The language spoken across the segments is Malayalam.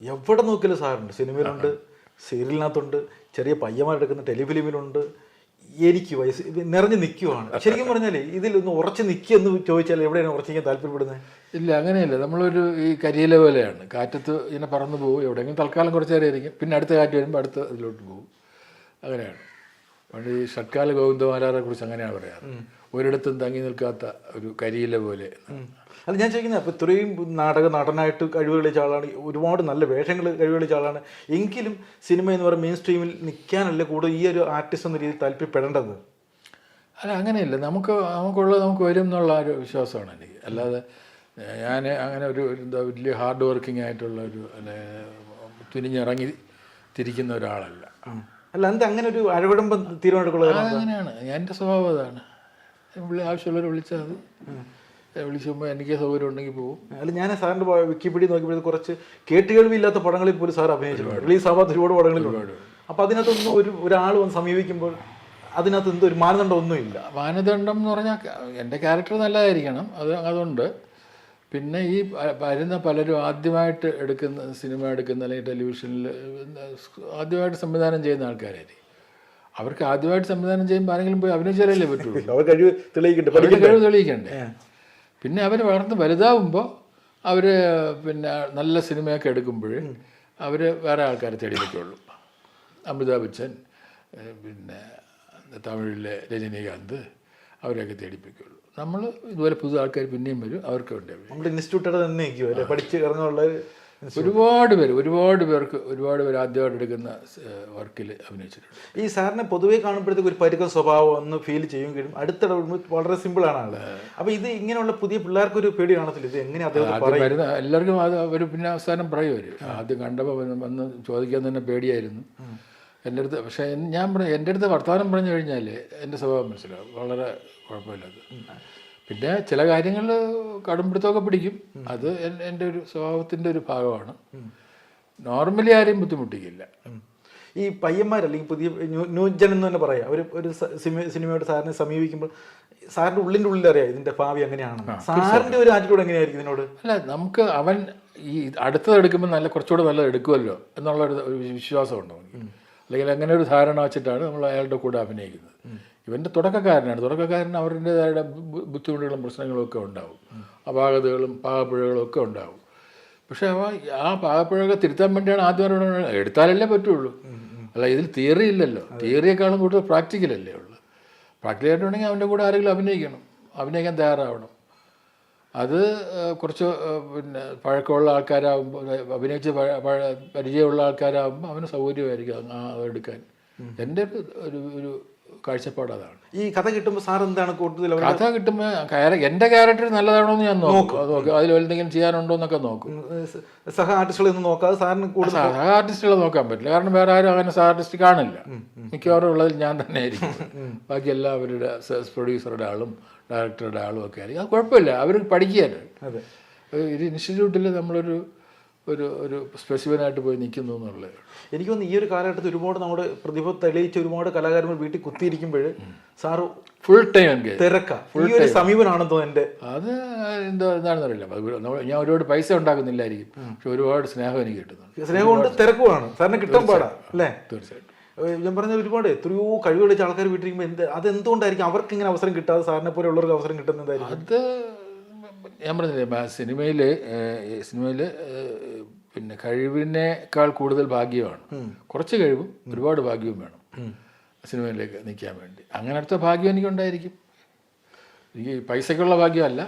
എവിടെ നോക്കിയാലും സാറുണ്ട്. സിനിമയിലുണ്ട്, സീരിയലിനകത്തുണ്ട്, ചെറിയ പയ്യന്മാരെടുക്കുന്ന ടെലിഫിലിമിലുണ്ട്. എനിക്ക് വയസ്സ് നിറഞ്ഞു നിൽക്കുവാണ്. ശരിക്കും പറഞ്ഞാലേ ഇതിലൊന്ന് ഉറച്ച് നിൽക്കുമെന്ന് ചോദിച്ചാൽ എവിടെയാണ് ഉറച്ചിക്കാൻ താല്പര്യപ്പെടുന്നത്? ഇല്ല, അങ്ങനെയല്ല. നമ്മളൊരു ഈ കരിയില പോലെയാണ്. കാറ്റത്ത് ഇങ്ങനെ പറന്നു പോകും. എവിടെയെങ്കിലും തൽക്കാലം കുറച്ച് നേരം ഇരിക്കും, പിന്നെ അടുത്ത കാറ്റ് വരുമ്പോൾ അടുത്ത ഇതിലോട്ട് പോകും. അങ്ങനെയാണ്. പണ്ട് ഈ ഷട്കാല ഗോവിന്ദമാരാറെ കുറിച്ച് അങ്ങനെയാണ് പറയാറ്, ഒരിടത്തും തങ്ങി നിൽക്കാത്ത ഒരു കരിയില പോലെ. അത് ഞാൻ ചോദിക്കുന്നത്, അപ്പോൾ ഇത്രയും നടനായിട്ട് കഴിവ് കളിച്ച ആളാണ്, ഒരുപാട് നല്ല വേഷങ്ങൾ കഴിവ് കളിച്ച ആളാണ്, എങ്കിലും സിനിമ എന്ന് പറയുമ്പോൾ മെയിൻ സ്ട്രീമിൽ നിൽക്കാനല്ല കൂടുതൽ ഈ ഒരു ആർട്ടിസ്റ്റ് എന്ന രീതിയിൽ താല്പര്യപ്പെടേണ്ടത്. അല്ല, അങ്ങനെയല്ല. നമുക്കുള്ളത് നമുക്ക് വരും എന്നുള്ള ഒരു വിശ്വാസമാണ് എനിക്ക്. അല്ലാതെ ഞാൻ അങ്ങനെ ഒരു എന്താ വലിയ ഹാർഡ് വർക്കിംഗ് ആയിട്ടുള്ള ഒരു തുനിഞ്ഞിറങ്ങി തിരിക്കുന്ന ഒരാളല്ല. അല്ല, എന്താ അങ്ങനെ ഒരു അഴവിടമ്പം തീരുമാനമെടുക്കുള്ളത്? അങ്ങനെയാണ് എൻ്റെ സ്വഭാവം. അതാണ്. ആവശ്യമുള്ളവർ വിളിച്ചാൽ അത് വിളിച്ചുമ്പോൾ എനിക്ക് സൗകര്യം ഉണ്ടെങ്കിൽ പോകും. അല്ല, ഞാൻ സാറിൻ്റെ വിക്കിപീഡിയ നോക്കിയപ്പോൾ കുറച്ച് കേട്ടുകേൾവിയില്ലാത്ത പടങ്ങളിൽ പോലും സാർ അഭിനയിച്ചിട്ടുണ്ട്. റിലീസ് ആവാത്ത ഒരുപാട് പടങ്ങളിലുണ്ട്. അപ്പോൾ അതിനകത്തൊന്നും ഒരാൾ വന്ന് സമീപിക്കുമ്പോൾ അതിനകത്ത് എന്തോ ഒരു മാനദണ്ഡം ഒന്നുമില്ല. മാനദണ്ഡം എന്ന് പറഞ്ഞാൽ എൻ്റെ ക്യാരക്ടർ നല്ലതായിരിക്കണം, അതുണ്ട്. പിന്നെ ഈ വരുന്ന പലരും ആദ്യമായിട്ട് സിനിമ എടുക്കുന്ന അല്ലെങ്കിൽ ടെലിവിഷനിൽ ആദ്യമായിട്ട് സംവിധാനം ചെയ്യുന്ന ആൾക്കാരായിരിക്കും. അവർക്ക് ആദ്യമായിട്ട് സംവിധാനം ചെയ്യുമ്പോൾ ആരെങ്കിലും പോയി അഭിനയിച്ചാലല്ലേ പറ്റുള്ളൂ. അവർ കഴിവ് തെളിയിക്കണ്ടേ. പിന്നെ അവർ വളർന്ന് വലുതാവുമ്പോൾ അവർ പിന്നെ നല്ല സിനിമയൊക്കെ എടുക്കുമ്പോൾ അവർ വേറെ ആൾക്കാരെ തേടി വയ്ക്കുള്ളൂ. അമിതാഭ് ബച്ചൻ, പിന്നെ തമിഴിലെ രജനീകാന്ത്, അവരെയൊക്കെ തേടിപ്പിക്കുള്ളൂ. നമ്മൾ ഇതുപോലെ പുതിയ ആൾക്കാർ പിന്നെയും വരും, അവർക്ക് വേണ്ടി നമ്മുടെ ഇൻസ്റ്റിറ്റ്യൂട്ട് തന്നെ പഠിച്ച് ഇറങ്ങാനുള്ള ഒരുപാട് പേർ ആദ്യമായിട്ട് എടുക്കുന്ന വർക്കിൽ അഭിനയിച്ചിട്ടുണ്ട്. ഈ സാറിനെ പൊതുവെ കാണുമ്പോഴത്തേക്ക് ഒരു പരുക്ക സ്വഭാവം ഒന്ന് ഫീൽ ചെയ്യുമെങ്കിലും അടുത്തിടപെടുമ്പോൾ വളരെ സിമ്പിളാണ് ആള്. അപ്പോൾ ഇത് ഇങ്ങനെയുള്ള പുതിയ പിള്ളേർക്കൊരു പേടി കാണത്തില്ല, ഇത് എങ്ങനെ വരുന്ന എല്ലാവർക്കും അത് അവർ പിന്നെ അവസാനം പറയും. അവർ ആദ്യം കണ്ടപ്പോൾ വന്ന് ചോദിക്കാൻ തന്നെ പേടിയായിരുന്നു എൻ്റെ അടുത്ത്. പക്ഷേ ഞാൻ പറഞ്ഞു, എൻ്റെ അടുത്ത് വർത്തമാനം പറഞ്ഞു കഴിഞ്ഞാൽ എൻ്റെ സ്വഭാവം മനസ്സിലാവും, വളരെ കുഴപ്പമില്ലാതെ. പിന്നെ ചില കാര്യങ്ങളിൽ കടുംപിടുത്തമൊക്കെ പിടിക്കും, അത് എൻ്റെ ഒരു സ്വഭാവത്തിൻ്റെ ഒരു ഭാഗമാണ്. നോർമലി ആരെയും ബുദ്ധിമുട്ടിക്കില്ല. ഈ പയ്യന്മാരല്ലെങ്കിൽ പുതിയ ന്യൂജൻ എന്ന് തന്നെ പറയാം, ഒരു സിനിമയോട് സാറിനെ സമീപിക്കുമ്പോൾ സാറിൻ്റെ ഉള്ളിൻ്റെ അറിയാം ഇതിൻ്റെ ഭാവി എങ്ങനെയാണെന്ന്. സാറിൻ്റെ ഒരു ആറ്റിറ്റ്യൂഡ് എങ്ങനെയായിരിക്കും ഇതിനോട്? അല്ല, നമുക്ക് അവൻ ഈ അടുത്തത് എടുക്കുമ്പോൾ കുറച്ചുകൂടെ നല്ലത് എടുക്കുമല്ലോ എന്നുള്ളൊരു വിശ്വാസം ഉണ്ടാവും. അല്ലെങ്കിൽ അങ്ങനെ ഒരു ധാരണ വെച്ചിട്ടാണ് നമ്മൾ അയാളുടെ കൂടെ അഭിനയിക്കുന്നത്. ഇവൻ്റെ തുടക്കക്കാരൻ അവരുടേതായ ബുദ്ധിമുട്ടുകളും പ്രശ്നങ്ങളും ഒക്കെ ഉണ്ടാവും, അപാകതകളും പാകപ്പിഴകളും ഒക്കെ ഉണ്ടാവും. പക്ഷേ ആ പാകപ്പിഴകൾ തിരുത്താൻ വേണ്ടിയാണ് ആദ്യം എടുത്താലല്ലേ പറ്റുള്ളൂ. അല്ല, ഇതിൽ തിയറി ഇല്ലല്ലോ. തിയറിയേക്കാളും കൂടുതൽ പ്രാക്ടിക്കലല്ലേ ഉള്ളൂ. പ്രാക്ടിക്കലായിട്ടുണ്ടെങ്കിൽ അവൻ്റെ കൂടെ ആരെങ്കിലും അഭിനയിക്കാൻ തയ്യാറാവണം. അത് കുറച്ച് പിന്നെ പഴക്കമുള്ള ആൾക്കാരാകുമ്പോൾ, അഭിനയിച്ച് പരിചയമുള്ള ആൾക്കാരാകുമ്പോൾ അവന് സൗകര്യമായിരിക്കും അതെടുക്കാൻ. എൻ്റെ ഒരു കാഴ്ചപ്പാട് അതാണ്. ഈ കഥ കിട്ടുമ്പോൾ സാർ എന്താണ് കൂടുതൽ? കഥ കിട്ടുമ്പോൾ എൻ്റെ ക്യാരക്ടർ നല്ലതാണോ എന്ന് ഞാൻ നോക്കും. അതിൽ എന്തെങ്കിലും ചെയ്യാനുണ്ടോ എന്നൊക്കെ നോക്കും. സഹ ആർട്ടിസ്റ്റുകളൊന്നും നോക്കാതെ സാറിന് കൂടുതൽ സഹ ആർട്ടിസ്റ്റുകളെ നോക്കാൻ പറ്റില്ല. കാരണം വേറെ ആരും അങ്ങനെ സഹ ആർട്ടിസ്റ്റ് കാണില്ല. മിക്കവാറും ഉള്ളതിൽ ഞാൻ തന്നെ ആയിരിക്കും. ബാക്കി എല്ലാവരുടെ പ്രൊഡ്യൂസറുടെ ആളും ഡയറക്ടറുടെ ആളും ഒക്കെ ആയിരിക്കും. അത് കുഴപ്പമില്ല, അവർ പഠിക്കുകയാണ്. ഒരു ഇൻസ്റ്റിറ്റ്യൂട്ടിൽ നമ്മളൊരു സ്പെസിഫിനായിട്ട് പോയി നിൽക്കുന്നു എന്നുള്ളത്. എനിക്ക് തോന്നുന്നു ഈ ഒരു കാലഘട്ടത്തിൽ ഒരുപാട് നമ്മുടെ പ്രതിഭ തെളിയിച്ച ഒരുപാട് കലാകാരന്മാർ വീട്ടിൽ കുത്തിയിരിക്കുമ്പോൾ സാറ് ഫുൾ ടൈം ഈ ഒരു സമീപനാണെന്ന് തോന്നുന്നു എൻ്റെ. അത് എന്താണെന്ന് അറിയില്ല. ഞാൻ ഒരുപാട് പൈസ ഉണ്ടാക്കുന്നില്ലായിരിക്കും, പക്ഷെ ഒരുപാട് സ്നേഹം എനിക്ക് കിട്ടുന്നുണ്ട്. സ്നേഹമുണ്ട്, തിരക്കുമാണ് സാറിന് കിട്ടാൻ പാടാ അല്ലേ? തീർച്ചയായിട്ടും. ഞാൻ പറഞ്ഞ ഒരുപാട് എത്രയോ കഴിവ് കളിച്ച ആൾക്കാർ വീട്ടിലിരിക്കുമ്പോൾ അതെന്തുകൊണ്ടായിരിക്കും അവർക്ക് ഇങ്ങനെ അവസരം കിട്ടാതെ സാറിനെ പോലെ ഉള്ളവർക്ക് അവസരം കിട്ടുന്നതായിരിക്കും? അത് ഞാൻ പറഞ്ഞില്ലേ, സിനിമയിൽ പിന്നെ കഴിവിനേക്കാൾ കൂടുതൽ ഭാഗ്യമാണ്. കുറച്ച് കഴിവും ഒരുപാട് ഭാഗ്യവും വേണം സിനിമയിലേക്ക് നിൽക്കാൻ വേണ്ടി. അങ്ങനത്തെ ഭാഗ്യം എനിക്കുണ്ടായിരിക്കും. എനിക്ക് പൈസക്കുള്ള ഭാഗ്യമല്ല,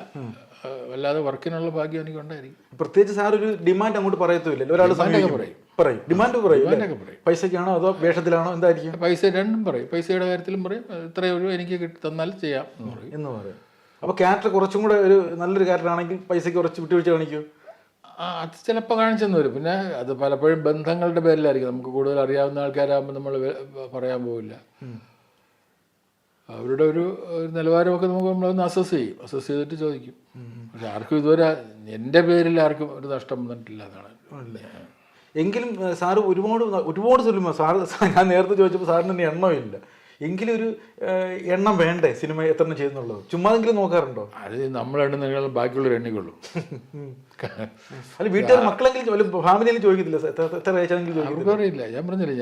അല്ലാതെ വർക്കിനുള്ള ഭാഗ്യം എനിക്കുണ്ടായിരിക്കും. പ്രത്യേകിച്ച് സാർ ഒരു ഡിമാൻഡ് അങ്ങോട്ട് പറയത്തുമില്ലല്ലോ. ഒരാൾ ഡിമാൻഡ് പറയും, പൈസക്കാണോ അതോ വേഷത്തിലാണോ, എന്തായിരിക്കും? പൈസ രണ്ടും പറയും. പൈസയുടെ കാര്യത്തിലും പറയും, ഇത്രയും എനിക്ക് തന്നാൽ ചെയ്യാം എന്ന് പറയും. അപ്പോൾ ക്യാരക്ടർ കുറച്ചും കൂടെ ഒരു നല്ലൊരു ക്യാരക്ടർ ആണെങ്കിൽ പൈസയ്ക്ക് കുറച്ച് വിട്ടുവീഴ്ച കാണിക്കുമോ? അത് ചിലപ്പോൾ കാണിച്ചെന്ന് വരും. പിന്നെ അത് പലപ്പോഴും ബന്ധങ്ങളുടെ പേരിലായിരിക്കും. നമുക്ക് കൂടുതൽ അറിയാവുന്ന ആൾക്കാരാകുമ്പോൾ നമ്മൾ പറയാൻ പോവില്ല. അവരുടെ ഒരു നിലവാരമൊക്കെ നമ്മളൊന്ന് അസസ് ചെയ്തിട്ട് ചോദിക്കും. പക്ഷെ ആർക്കും ഇതുവരെ എൻ്റെ പേരിൽ ആർക്കും ഒരു നഷ്ടം വന്നിട്ടില്ല എന്നാണ്. എങ്കിലും സാറ് ഒരുപാട് സിനിമ സാറ് ഞാൻ നേരത്തെ ചോദിച്ചപ്പോൾ സാറിന് തന്നെ എണ്ണമില്ല. എങ്കിലും ഒരു എണ്ണം വേണ്ടേ സിനിമ എത്ര എണ്ണം ചെയ്യുന്നുള്ളത്? ചുമ്മാതെങ്കിലും നോക്കാറുണ്ടോ? അത് നമ്മൾ എണ്ണുന്നെങ്കിലും ബാക്കിയുള്ളവർ എണ്ണിക്കൊള്ളും. അല്ല വീട്ടുകാർ മക്കളെങ്കിലും ഫാമിലിയിലും ചോദിക്കത്തില്ല എത്ര അയച്ചെങ്കിലും ചോദിക്കത്തില്ല? അവർക്കറിയില്ല. ഞാൻ പറഞ്ഞില്ല,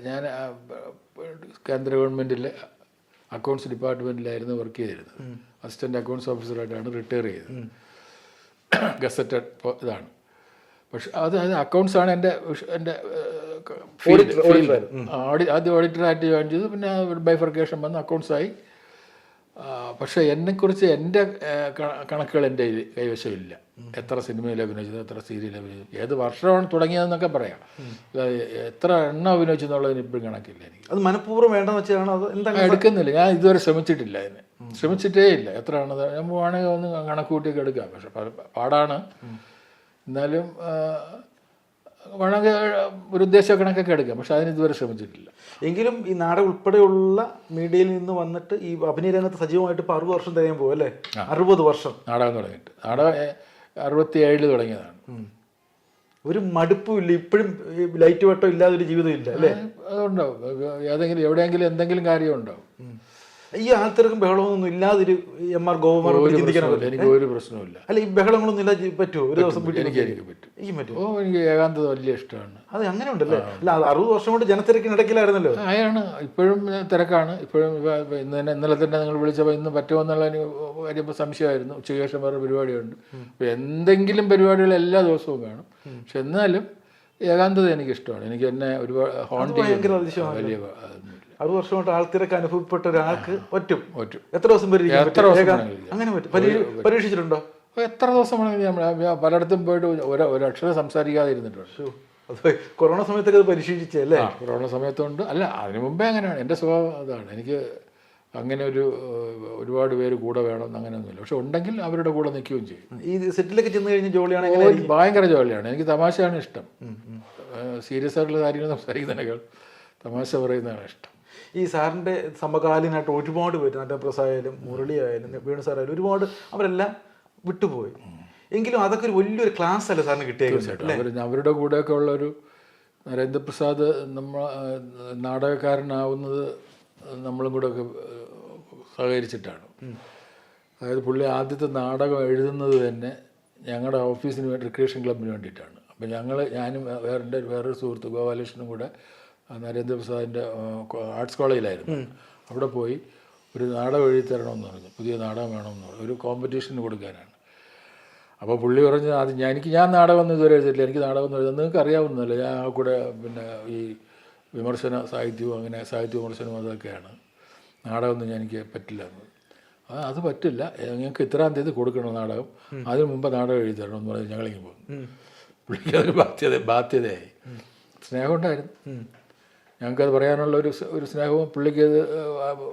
ഞാൻ കേന്ദ്ര ഗവൺമെൻറ്റിലെ അക്കൗണ്ട്സ് ഡിപ്പാർട്ട്മെൻറ്റിലായിരുന്നു വർക്ക് ചെയ്തിരുന്നത്. അസിസ്റ്റൻറ്റ് അക്കൗണ്ട്സ് ഓഫീസറായിട്ടാണ് റിട്ടയർ ചെയ്തത്. ഗസറ്റഡ് ഇതാണ്. പക്ഷെ അത് അക്കൗണ്ട്സാണ് എൻ്റെ ആദ്യം ഓഡിറ്ററായിട്ട് ജോയിൻ ചെയ്തു. പിന്നെ ബൈഫർക്കേഷൻ വന്ന് അക്കൗണ്ട്സായി. പക്ഷേ എന്നെക്കുറിച്ച് എൻ്റെ കണക്കുകൾ എൻ്റെ കൈവശമില്ല. എത്ര സിനിമയിൽ അഭിനയിച്ചത്, എത്ര സീരിയൽ അഭിനയിച്ചത്, ഏത് വർഷമാണ് തുടങ്ങിയതെന്നൊക്കെ പറയാം. എത്ര എണ്ണം അഭിനയിച്ചു എന്നുള്ളതിന് ഇപ്പോഴും കണക്കില്ല എനിക്ക്. അത് മനഃപൂർവ്വം വേണ്ടെന്ന് വെച്ചാണ് അത് എന്താ എടുക്കുന്നില്ല. ഞാൻ ഇതുവരെ ശ്രമിച്ചിട്ടില്ല, അതിന് ശ്രമിച്ചിട്ടേ ഇല്ല. എത്രയാണത് നമ്മൾ വേണമെങ്കിൽ ഒന്ന് കണക്ക് കൂട്ടിയൊക്കെ എടുക്കാം. പക്ഷെ പാടാണ്. എന്നാലും വേണമെങ്കിൽ ഒരു ഉദ്ദേശ കണക്കൊക്കെ എടുക്കാം. പക്ഷെ അതിന് ഇതുവരെ ശ്രമിച്ചിട്ടില്ല. എങ്കിലും ഈ നാടകം ഉൾപ്പെടെയുള്ള മീഡിയയിൽ നിന്ന് വന്നിട്ട് ഈ അഭിനയ രംഗത്ത് സജീവമായിട്ട് ഇപ്പോൾ 60 വർഷം തികയാൻ പോകും അല്ലേ? 60 വർഷം നാടകം തുടങ്ങിയിട്ട്. നാടകം 67 തുടങ്ങിയതാണ്. ഒരു മടുപ്പും ഇല്ല, ഇപ്പോഴും ലൈറ്റ് വട്ടം ഇല്ലാതെ ഒരു ജീവിതം ഇല്ല അല്ലേ? അതുണ്ടാവും. ഏതെങ്കിലും എവിടെയെങ്കിലും എന്തെങ്കിലും കാര്യം ഉണ്ടാവും. ഈ ആൾത്തിരക്കും ബഹളമൊന്നും ഇല്ലാതൊരു MR ഗോപകുമാർ ചിന്തിക്കണം. എനിക്ക് ഒരു പ്രശ്നവുമില്ല. അല്ല ഈ ബഹളങ്ങളൊന്നും ഇല്ലാതെ പറ്റുമോ ഒരു ദിവസം? എനിക്ക് പറ്റും. എനിക്ക് ഏകാന്തത വലിയ ഇഷ്ടമാണ്. അത് അങ്ങനെ ഉണ്ടല്ലേ? അല്ല 60 വർഷം കൊണ്ട് ജനത്തിരക്കിനിടയ്ക്കിലായിരുന്നല്ലോ. അയാണ്. ഇപ്പോഴും തിരക്കാണ്. ഇപ്പോഴും ഇന്നലെ തന്നെ നിങ്ങൾ വിളിച്ചപ്പോൾ ഇന്ന് പറ്റുമോ എന്നുള്ള കാര്യം സംശയമായിരുന്നു. ഉച്ചയ്ക്ക് ശേഷം വേറെ പരിപാടിയുണ്ട്. അപ്പോൾ എന്തെങ്കിലും പരിപാടികൾ എല്ലാ ദിവസവും കാണും. പക്ഷെ എന്നാലും ഏകാന്തത എനിക്കിഷ്ടമാണ്. എനിക്ക് എന്നെ ഒരുപാട് ഹോണ്ട് വലിയ 60 വർഷം കൊണ്ട് ആൾത്തിരക്ക് അനുഭവപ്പെട്ട ഒരാൾക്ക് പറ്റും. എത്ര ദിവസം അങ്ങനെ പറ്റും? പരീക്ഷിച്ചിട്ടുണ്ടോ? എത്ര ദിവസം വേണമെങ്കിൽ പലയിടത്തും പോയിട്ട് ഒരക്ഷരം സംസാരിക്കാതെ ഇരുന്നിട്ടുണ്ട്. അത് കൊറോണ സമയത്തൊക്കെ അത് പരീക്ഷിച്ചല്ലേ? കൊറോണ സമയത്തുണ്ട്. അല്ല അതിനു മുമ്പേ അങ്ങനെയാണ്. എൻ്റെ സ്വഭാവം അതാണ്. എനിക്ക് അങ്ങനെ ഒരുപാട് പേര് കൂടെ വേണമെന്ന് അങ്ങനെയൊന്നുമില്ല. പക്ഷെ ഉണ്ടെങ്കിൽ അവരുടെ കൂടെ നിൽക്കുകയും ചെയ്യും. ഈ സെറ്റിലൊക്കെ ചെന്ന് കഴിഞ്ഞ് ജോളിയാണ്? ഭയങ്കര ജോലിയാണ്. എനിക്ക് തമാശയാണ് ഇഷ്ടം. സീരിയസ് ആയിട്ടുള്ള കാര്യങ്ങൾ സംസാരിക്കുന്നതിനേക്കാൾ തമാശ പറയുന്നതാണ് ഇഷ്ടം. ഈ സാറിൻ്റെ സമകാലീനായിട്ട് ഒരുപാട് പേര്, നരപ്രസായാലും മുരളി ആയാലും വേണു സാറായാലും ഒരുപാട് അവരെല്ലാം വിട്ടുപോയി. എങ്കിലും അതൊക്കെ ഒരു വലിയൊരു ക്ലാസ് അല്ലേ സാറിന് കിട്ടിയത്? അവരുടെ കൂടെയൊക്കെ ഉള്ളൊരു നരേന്ദ്രപ്രസാദ് നാടകക്കാരനാവുന്നത് നമ്മളും കൂടെ ഒക്കെ സഹകരിച്ചിട്ടാണ്. അതായത് പുള്ളി ആദ്യത്തെ നാടകം എഴുതുന്നത് തന്നെ ഞങ്ങളുടെ ഓഫീസിന് വേണ്ടി റിക്രിയേഷൻ ക്ലബിന് വേണ്ടിയിട്ടാണ്. അപ്പോൾ ഞാനും വേറൊരു സുഹൃത്ത് ഗോപാലകൃഷ്ണനും കൂടെ നരേന്ദ്രപ്രസാദിൻ്റെ ആർട്സ് കോളേജിലായിരുന്നു. അവിടെ പോയി ഒരു നാടകം എഴുതി തരണമെന്ന് പറഞ്ഞു. പുതിയ നാടകം വേണമെന്ന് പറഞ്ഞു. ഒരു കോമ്പറ്റീഷന് കൊടുക്കാനാണ്. അപ്പോൾ പുള്ളി പറഞ്ഞ് ഞാൻ നാടകമൊന്നും ഇതുവരെ എഴുതിയിട്ടില്ല, എനിക്ക് നാടകമൊന്നും എഴുതാൻ നിങ്ങൾക്ക് അറിയാവുന്നതല്ല. ഞാൻ ആ കൂടെ പിന്നെ ഈ വിമർശന സാഹിത്യവും അങ്ങനെ സാഹിത്യ വിമർശനവും അതൊക്കെയാണ്. നാടകമൊന്നും എനിക്ക് പറ്റില്ല എന്ന്. അത് പറ്റില്ല, ഞങ്ങൾക്ക് ഇത്രാം തീയതി കൊടുക്കണം നാടകം, അതിന് മുമ്പ് നാടകം എഴുതി തരണം എന്ന് പറഞ്ഞ് ഞങ്ങളിങ്ങനെ പോകുന്നു. പുള്ളിക്ക് അതൊരു ബാധ്യതയായി. സ്നേഹം ഉണ്ടായിരുന്നു. ഞങ്ങൾക്കത് പറയാനുള്ള ഒരു സ്നേഹവും പുള്ളിക്ക് അത്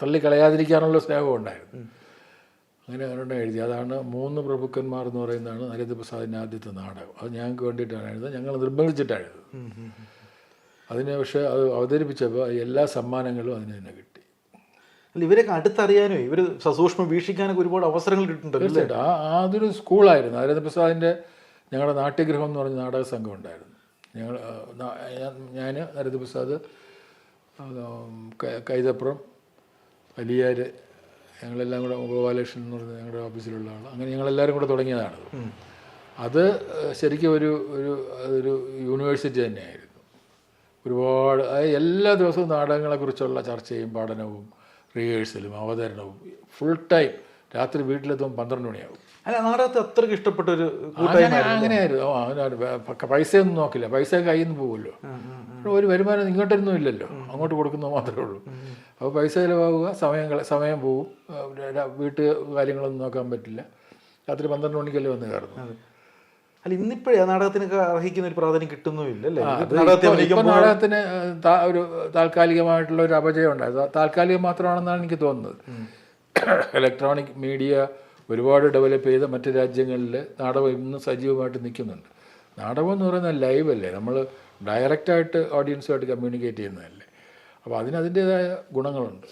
തള്ളിക്കളയാതിരിക്കാനുള്ള സ്നേഹവും ഉണ്ടായിരുന്നു. അങ്ങനെ എഴുതി. അതാണ് 3 പ്രഭുക്കന്മാർ എന്ന് പറയുന്നതാണ് നരേന്ദ്രപ്രസാദിൻ്റെ ആദ്യത്തെ നാടകം. അത് ഞങ്ങൾക്ക് വേണ്ടിയിട്ടാണ് എഴുതുന്നത്. ഞങ്ങൾ നിർബന്ധിച്ചിട്ടാണ് എഴുതുന്നത്. അതിന് പക്ഷേ അത് അവതരിപ്പിച്ചപ്പോൾ എല്ലാ സമ്മാനങ്ങളും അതിന് തന്നെ കിട്ടി. അല്ല ഇവരൊക്കെ അടുത്തറിയാനോ ഇവർ സസൂക്ഷ്മം വീക്ഷിക്കാനൊക്കെ ഒരുപാട് അവസരങ്ങൾ കിട്ടുന്നുണ്ട്. തീർച്ചയായിട്ടും. അതൊരു സ്കൂളായിരുന്നു. നരേന്ദ്രപ്രസാദിൻ്റെ ഞങ്ങളുടെ നാട്യഗൃഹം എന്ന് പറഞ്ഞ നാടക സംഘം ഉണ്ടായിരുന്നു. ഞാൻ നരേന്ദ്രപ്രസാദ്, കൈതപ്പുറം, വലിയാർ, ഞങ്ങളെല്ലാം കൂടെ ഗോപാലകൃഷ്ണൻ എന്ന് പറഞ്ഞ ഞങ്ങളുടെ ഓഫീസിലുള്ള ആൾ, അങ്ങനെ ഞങ്ങളെല്ലാവരും കൂടെ തുടങ്ങിയതാണ്. അത് ശരിക്കും ഒരു യൂണിവേഴ്സിറ്റി തന്നെയായിരുന്നു. ഒരുപാട് എല്ലാ ദിവസവും നാടകങ്ങളെക്കുറിച്ചുള്ള ചർച്ചയും പഠനവും റിഹേഴ്സലും അവതരണവും ഫുൾ ടൈം. രാത്രി വീട്ടിലെത്തുമ്പോൾ 12 മണിയാവും. അല്ല നാടകത്തെ അത്രയ്ക്ക് ഇഷ്ടപ്പെട്ട ഒരു അങ്ങനെയായിരുന്നു. പൈസയൊന്നും നോക്കില്ല, പൈസ കയ്യിൽ നിന്ന് പോകുമല്ലോ. ഒരു വരുമാനം ഇങ്ങോട്ടൊന്നും ഇല്ലല്ലോ, അങ്ങോട്ട് കൊടുക്കുന്നത് മാത്രമേ ഉള്ളൂ. അപ്പോൾ പൈസ ചിലവാകുക, സമയം പോവും, വീട്ടു കാര്യങ്ങളൊന്നും നോക്കാൻ പറ്റില്ല. രാത്രി 12 മണിക്കല്ലേ വന്ന് കയറുന്നു. അല്ല ഇന്നിപ്പോഴേ നാടകത്തിന് അർഹിക്കുന്ന ഒരു പ്രാധാന്യം കിട്ടുന്നുമില്ലല്ലേ? നാടകത്തിന് ഒരു താൽക്കാലികമായിട്ടുള്ള ഒരു അപജയം ഉണ്ടായത് താൽക്കാലികം മാത്രമാണെന്നാണ് എനിക്ക് തോന്നുന്നത്. ഇലക്ട്രോണിക് മീഡിയ ഒരുപാട് ഡെവലപ്പ് ചെയ്ത മറ്റ് രാജ്യങ്ങളിൽ നാടകം ഇന്ന് സജീവമായിട്ട് നിൽക്കുന്നുണ്ട്. നാടകം എന്ന് പറയുന്നത് ലൈവല്ലേ, നമ്മൾ ഡയറക്റ്റായിട്ട് ഓഡിയൻസുമായിട്ട് കമ്മ്യൂണിക്കേറ്റ് ചെയ്യുന്നതല്ലേ. അപ്പോൾ അതിന് അതിൻ്റേതായ ഗുണങ്ങളുണ്ട്.